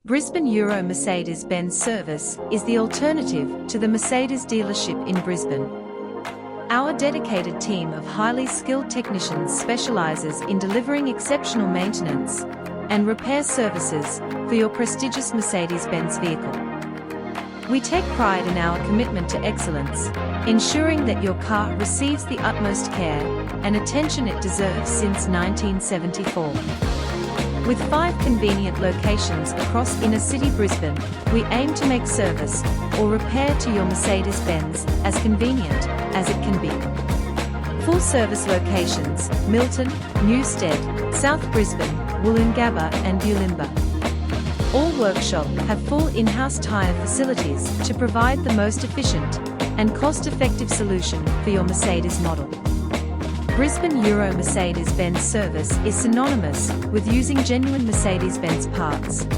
Brisbane Euro Mercedes-Benz Service is the alternative to the Mercedes dealership in Brisbane. Our dedicated team of highly skilled technicians specializes in delivering exceptional maintenance and repair services for your prestigious Mercedes-Benz vehicle. We take pride in our commitment to excellence, ensuring that your car receives the utmost care and attention it deserves since 1974. With 5 convenient locations across inner-city Brisbane, we aim to make service or repair to your Mercedes-Benz as convenient as it can be. Full-service locations: Milton, Newstead, South Brisbane, Gabba and Bulimba. All workshops have full in-house tyre facilities to provide the most efficient and cost-effective solution for your Mercedes model. Brisbane Euro Mercedes-Benz service is synonymous with using genuine Mercedes-Benz parts.